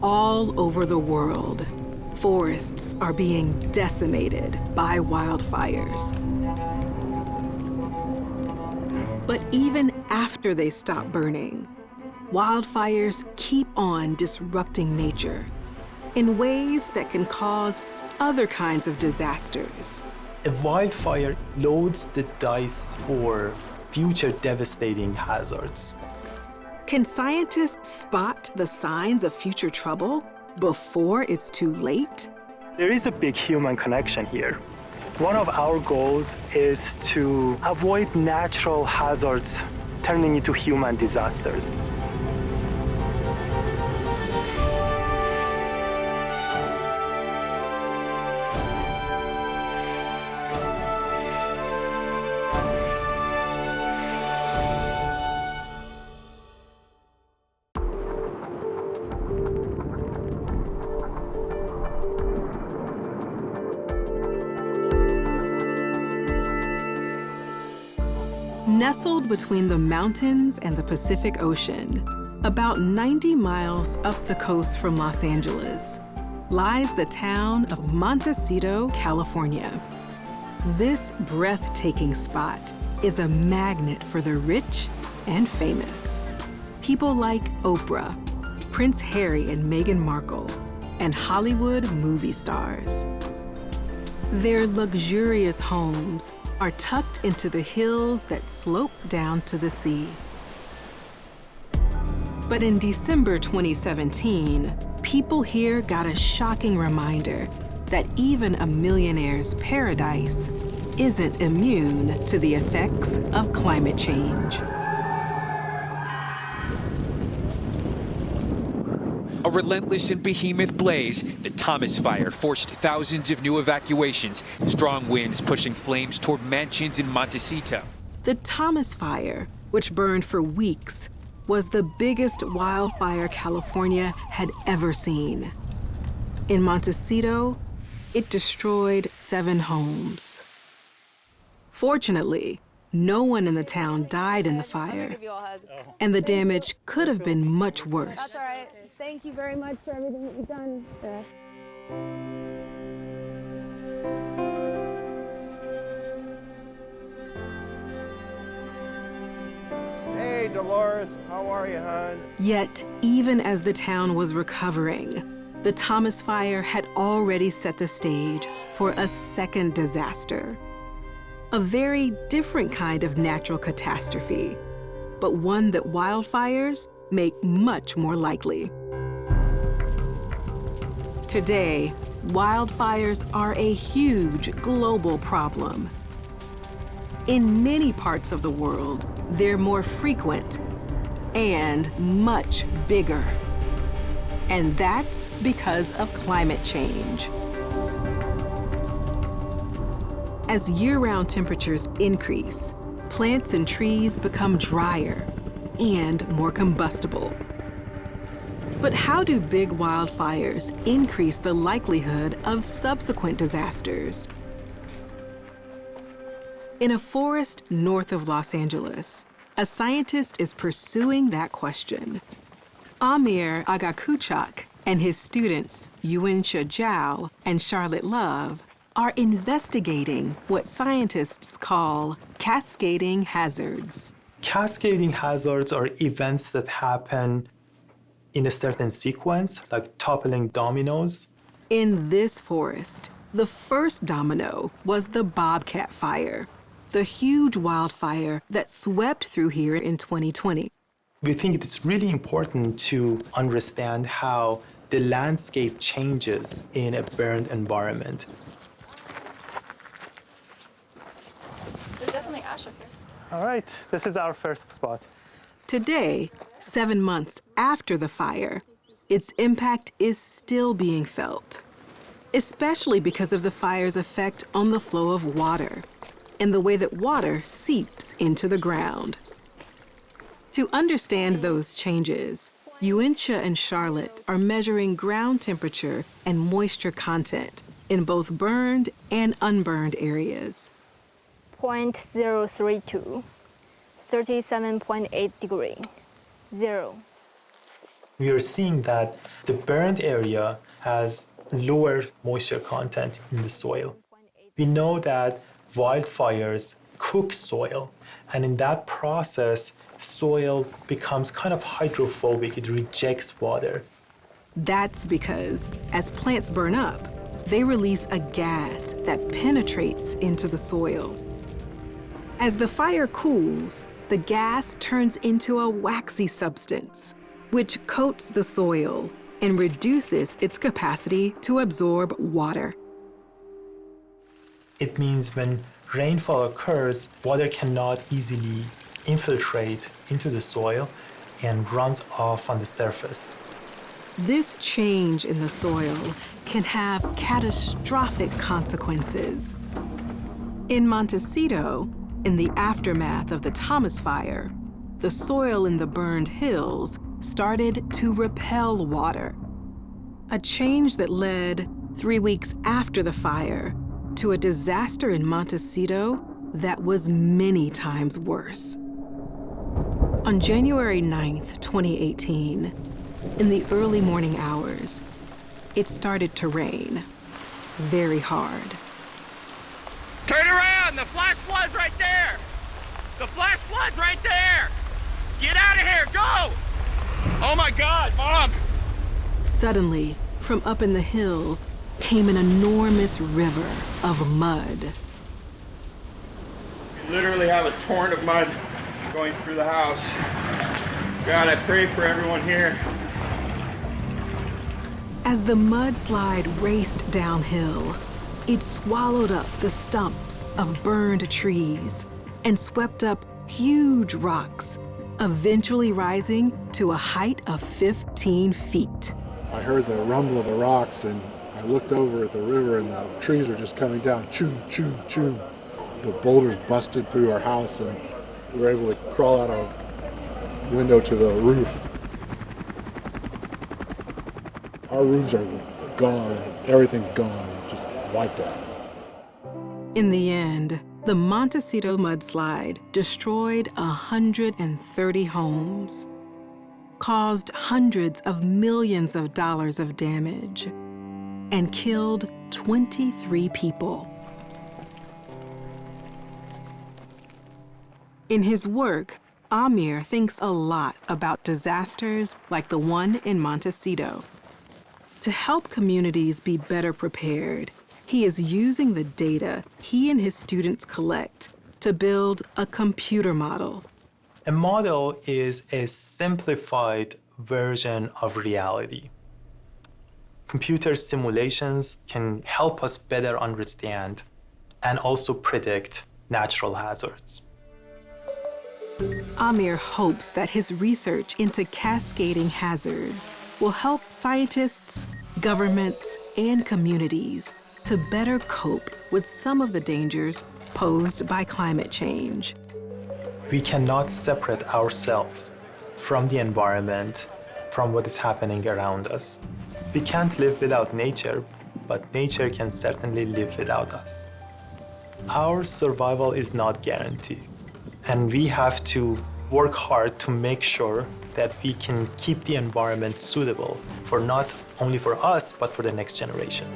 All over the world, forests are being decimated by wildfires. But even after they stop burning, wildfires keep on disrupting nature in ways that can cause other kinds of disasters. A wildfire loads the dice for future devastating hazards. Can scientists spot the signs of future trouble before it's too late? There is a big human connection here. One of our goals is to avoid natural hazards turning into human disasters. Nestled between the mountains and the Pacific Ocean, about 90 miles up the coast from Los Angeles, lies the town of Montecito, California. This breathtaking spot is a magnet for the rich and famous. People like Oprah, Prince Harry and Meghan Markle, and Hollywood movie stars. Their luxurious homes are tucked into the hills that slope down to the sea. But in December 2017, people here got a shocking reminder that even a millionaire's paradise isn't immune to the effects of climate change. A relentless and behemoth blaze, the Thomas Fire forced thousands of new evacuations, strong winds pushing flames toward mansions in Montecito. The Thomas Fire, which burned for weeks, was the biggest wildfire California had ever seen. In Montecito, it destroyed 7 homes. Fortunately, no one in the town died in the fire, and the damage could have been much worse. That's all right. Thank you very much for everything that you've done. Hey, Dolores, how are you, hon? Yet, even as the town was recovering, the Thomas Fire had already set the stage for a second disaster. A very different kind of natural catastrophe, but one that wildfires make much more likely. Today, wildfires are a huge global problem. In many parts of the world, they're more frequent and much bigger. And that's because of climate change. As year-round temperatures increase, plants and trees become drier and more combustible. But how do big wildfires increase the likelihood of subsequent disasters? In a forest north of Los Angeles, a scientist is pursuing that question. Amir AghaKouchak and his students, Yuan-Shi Zhao and Charlotte Love, are investigating what scientists call cascading hazards. Cascading hazards are events that happen in a certain sequence, like toppling dominoes. In this forest, the first domino was the Bobcat Fire, the huge wildfire that swept through here in 2020. We think it's really important to understand how the landscape changes in a burned environment. There's definitely ash up here. All right, this is our first spot. Today, 7 months after the fire, its impact is still being felt, especially because of the fire's effect on the flow of water and the way that water seeps into the ground. To understand those changes, Yuan-Shi and Charlotte are measuring ground temperature and moisture content in both burned and unburned areas. 0.032, 37.8 degree, 0. we are seeing that the burned area has lower moisture content in the soil. We know that wildfires cook soil, and in that process, soil becomes kind of hydrophobic. It rejects water. That's because as plants burn up, they release a gas that penetrates into the soil. As the fire cools, the gas turns into a waxy substance, which coats the soil and reduces its capacity to absorb water. It means when rainfall occurs, water cannot easily infiltrate into the soil and runs off on the surface. This change in the soil can have catastrophic consequences. In Montecito, in the aftermath of the Thomas Fire, the soil in the burned hills started to repel water, a change that led, 3 weeks after the fire, to a disaster in Montecito that was many times worse. On January 9th, 2018, in the early morning hours, it started to rain very hard. Turn around! The flash flood's right there! The flash flood's right there! Get out of here! Go! Oh my God, Mom! Suddenly, from up in the hills, came an enormous river of mud. We literally have a torrent of mud going through the house. God, I pray for everyone here. As the mudslide raced downhill, it swallowed up the stumps of burned trees and swept up huge rocks, eventually rising to a height of 15 feet. I heard the rumble of the rocks and I looked over at the river and the trees were just coming down, choo, choo, choo. The boulders busted through our house and we were able to crawl out our window to the roof. Our rooms are gone, everything's gone, just wiped out. In the end, the Montecito mudslide destroyed 130 homes, caused hundreds of millions of dollars of damage, and killed 23 people. In his work, Amir thinks a lot about disasters like the one in Montecito. To help communities be better prepared, he is using the data he and his students collect to build a computer model. A model is a simplified version of reality. Computer simulations can help us better understand and also predict natural hazards. Amir hopes that his research into cascading hazards will help scientists, governments, and communities to better cope with some of the dangers posed by climate change. We cannot separate ourselves from the environment, from what is happening around us. We can't live without nature, but nature can certainly live without us. Our survival is not guaranteed, and we have to work hard to make sure that we can keep the environment suitable for not only for us, but for the next generation.